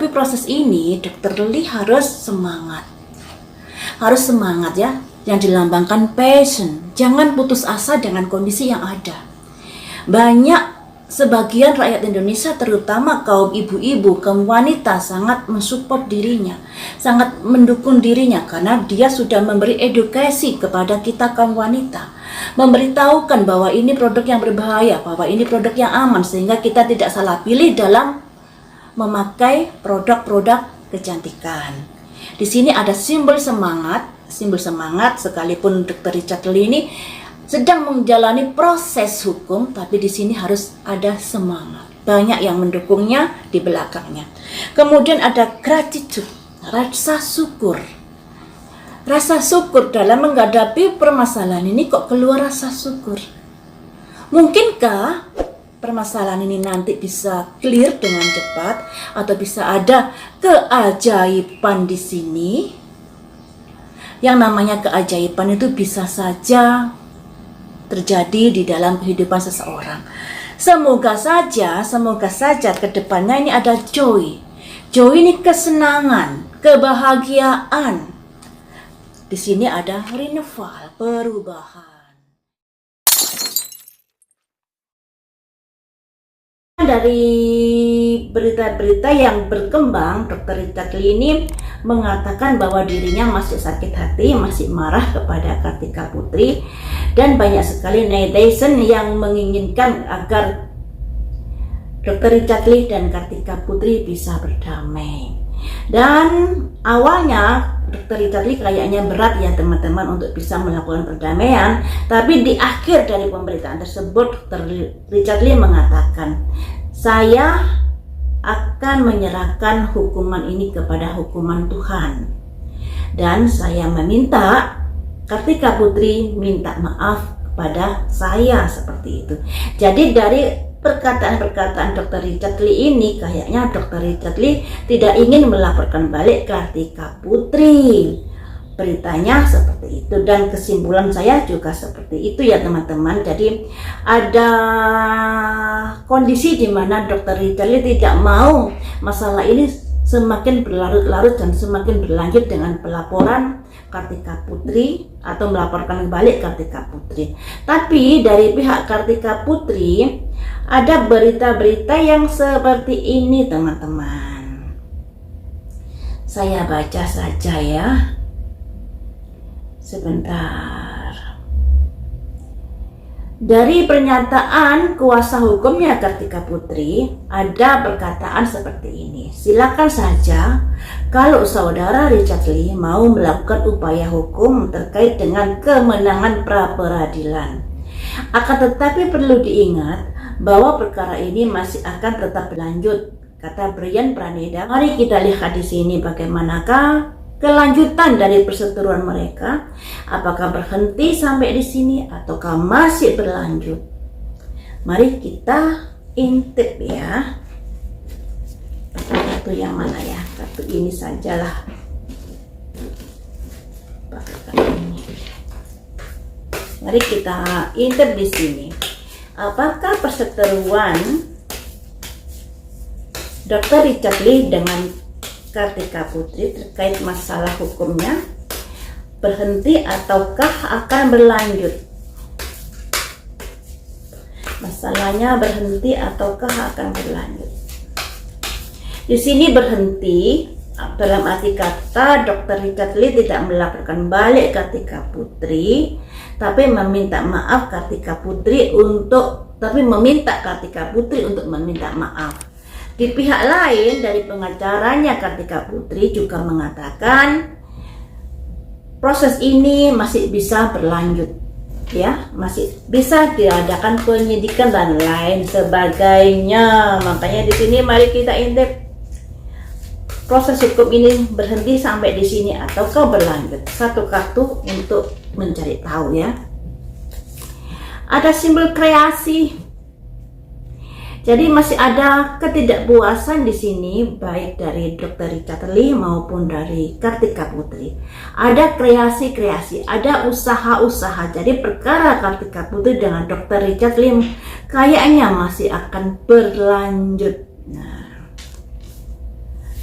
Tapi proses ini Dokter Lee harus semangat. Harus semangat ya, yang dilambangkan passion. Jangan putus asa dengan kondisi yang ada. Sebagian rakyat Indonesia, terutama kaum ibu-ibu, kaum wanita, sangat mensupport dirinya, sangat mendukung dirinya karena dia sudah memberi edukasi kepada kita kaum wanita, memberitahukan bahwa ini produk yang berbahaya, bahwa ini produk yang aman, sehingga kita tidak salah pilih dalam memakai produk-produk kecantikan. Di sini ada simbol semangat sekalipun Dr. Richard Lee ini sedang menjalani proses hukum, tapi di sini harus ada semangat. Banyak yang mendukungnya di belakangnya. Kemudian ada gratitude, rasa syukur. Rasa syukur dalam menghadapi permasalahan ini, kok keluar rasa syukur? Mungkinkah permasalahan ini nanti bisa clear dengan cepat, atau bisa ada keajaiban di sini? Yang namanya keajaiban itu bisa saja terjadi di dalam kehidupan seseorang. Semoga saja ke depannya ini ada joy. Joy ini kesenangan, kebahagiaan. Di sini ada renewal, perubahan. Dari berita-berita yang berkembang, Dr. Richard Lee ini mengatakan bahwa dirinya masih sakit hati, masih marah kepada Kartika Putri, dan banyak sekali netizen yang menginginkan agar Dr. Richard Lee dan Kartika Putri bisa berdamai. Dan awalnya Dr. Richard Lee kayaknya berat ya teman-teman untuk bisa melakukan perdamaian, tapi di akhir dari pemberitaan tersebut Dr. Richard Lee mengatakan, saya akan menyerahkan hukuman ini kepada hukuman Tuhan, dan saya meminta Kartika Putri minta maaf kepada saya, seperti itu. Jadi dari perkataan-perkataan Dr. Richard Lee ini, kayaknya Dr. Richard Lee tidak ingin melaporkan balik Kartika Putri. Beritanya seperti itu, dan kesimpulan saya juga seperti itu ya teman-teman. Jadi ada kondisi di mana Dr. Richard Lee tidak mau masalah ini semakin berlarut-larut dan semakin berlanjut dengan pelaporan Kartika Putri atau melaporkan balik Kartika Putri. Tapi dari pihak Kartika Putri ada berita-berita yang seperti ini teman-teman. Saya baca saja ya. Sebentar. Dari pernyataan kuasa hukumnya Kartika Putri, ada perkataan seperti ini. Silakan saja kalau saudara Richard Lee mau melakukan upaya hukum terkait dengan kemenangan pra-peradilan. Akan tetapi perlu diingat bahwa perkara ini masih akan tetap berlanjut, kata Brian Praneda. Mari kita lihat di sini bagaimanakah kelanjutan dari perseteruan mereka. Apakah berhenti sampai di sini ataukah masih berlanjut? Mari kita intip ya. Kartu yang mana ya? Kartu ini sajalah. Pakai kartu ini. Mari kita intip di sini. Apakah perseteruan Dr. Richard Lee dengan Kartika Putri terkait masalah hukumnya berhenti ataukah akan berlanjut? Masalahnya berhenti ataukah akan berlanjut? Di sini berhenti dalam arti kata Dr. Richard Lee tidak melaporkan balik Kartika Putri, tapi meminta maaf Kartika Putri untuk meminta maaf. Di pihak lain dari pengacaranya Kartika Putri juga mengatakan proses ini masih bisa berlanjut ya, masih bisa diadakan penyidikan dan lain sebagainya. Makanya di sini mari kita intip proses hukum ini berhenti sampai di sini ataukah berlanjut. Satu kartu untuk mencari tahu ya. Ada simbol kreasi. Jadi masih ada ketidakpuasan di sini baik dari Dr. Richard Lee maupun dari Kartika Putri. Ada kreasi-kreasi, ada usaha-usaha. Jadi perkara Kartika Putri dengan Dr. Richard Lee kayaknya masih akan berlanjut. Nah,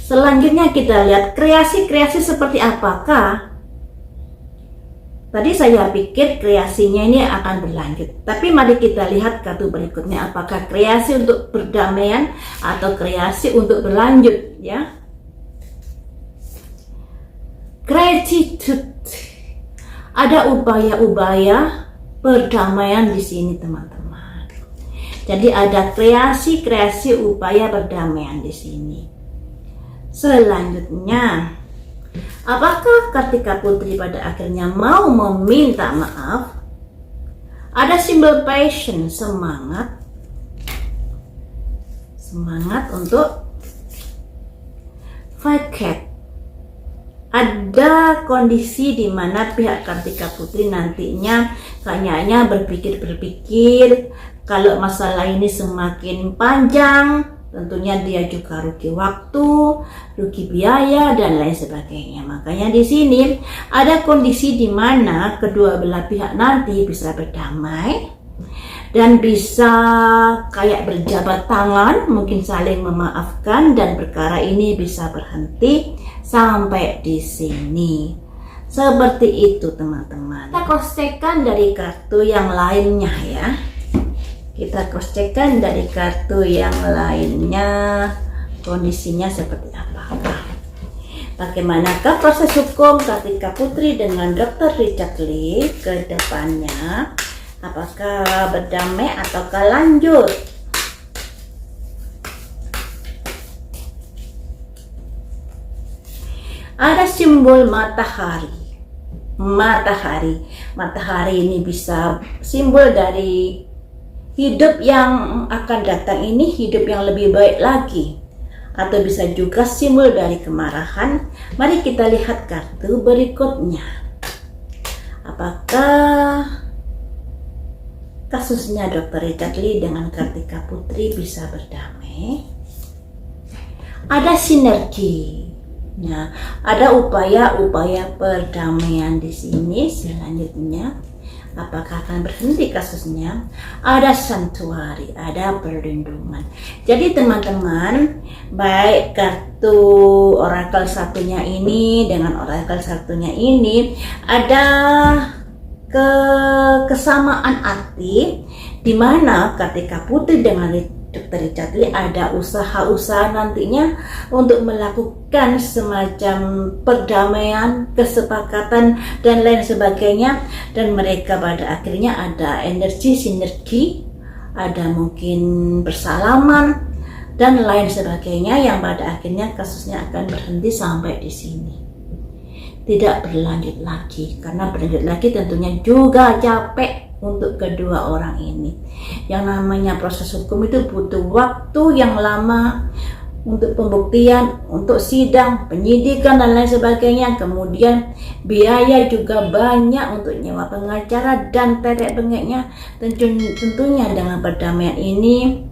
Selanjutnya kita lihat kreasi-kreasi seperti apakah. Tadi saya pikir kreasinya ini akan berlanjut, tapi mari kita lihat kartu berikutnya, apakah kreasi untuk perdamaian atau kreasi untuk berlanjut, ya. Gratitude. Ada upaya-upaya perdamaian di sini, teman-teman. Jadi ada kreasi-kreasi upaya perdamaian di sini. Selanjutnya, apakah Kartika Putri pada akhirnya mau meminta maaf? Ada simbol passion, semangat untuk vacate. Ada kondisi di mana pihak Kartika Putri nantinya kayaknya berpikir kalau masalah ini semakin panjang, tentunya dia juga rugi waktu, rugi biaya, dan lain sebagainya. Makanya di sini ada kondisi di mana kedua belah pihak nanti bisa berdamai dan bisa kayak berjabat tangan, mungkin saling memaafkan, dan perkara ini bisa berhenti sampai di sini. Seperti itu, teman-teman. Kita cross-check-kan dari kartu yang lainnya, ya. Kita cross-check-kan dari kartu yang lainnya, kondisinya seperti apa. Bagaimanakah proses hukum Kartika Putri dengan Dr. Richard Lee ke depannya? Apakah berdamai ataukah lanjut? Ada simbol matahari. Matahari ini bisa simbol dari hidup yang akan datang ini, hidup yang lebih baik lagi. Atau bisa juga simbol dari kemarahan. Mari kita lihat kartu berikutnya. Apakah kasusnya Dr. Richard Lee dengan Kartika Putri bisa berdamai? Ada sinergi. Nah, ada upaya-upaya perdamaian di sini. Selanjutnya, apakah akan berhenti kasusnya? Ada santuari, ada perlindungan. Jadi teman-teman, baik kartu orakel satunya ini dengan orakel satunya ini ada kesamaan arti, di mana Kartika Putri dengan Dr. Richard Lee ada usaha-usaha nantinya untuk melakukan semacam perdamaian, kesepakatan, dan lain sebagainya, dan mereka pada akhirnya ada energi sinergi, ada mungkin bersalaman dan lain sebagainya, yang pada akhirnya kasusnya akan berhenti sampai di sini, tidak berlanjut lagi. Karena berlanjut lagi tentunya juga capek untuk kedua orang ini. Yang namanya proses hukum itu butuh waktu yang lama untuk pembuktian, untuk sidang, penyidikan, dan lain sebagainya. Kemudian biaya juga banyak untuk nyewa pengacara dan tetek bengeknya. Tentunya dengan perdamaian ini,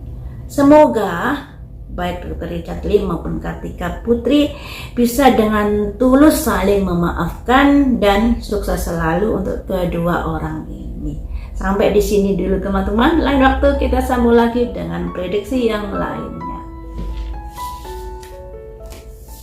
semoga baik Dr. Richard Lee maupun Kartika Putri bisa dengan tulus saling memaafkan dan sukses selalu untuk kedua orang ini. Sampai di sini dulu teman-teman. Lain waktu kita sambung lagi dengan prediksi yang lain.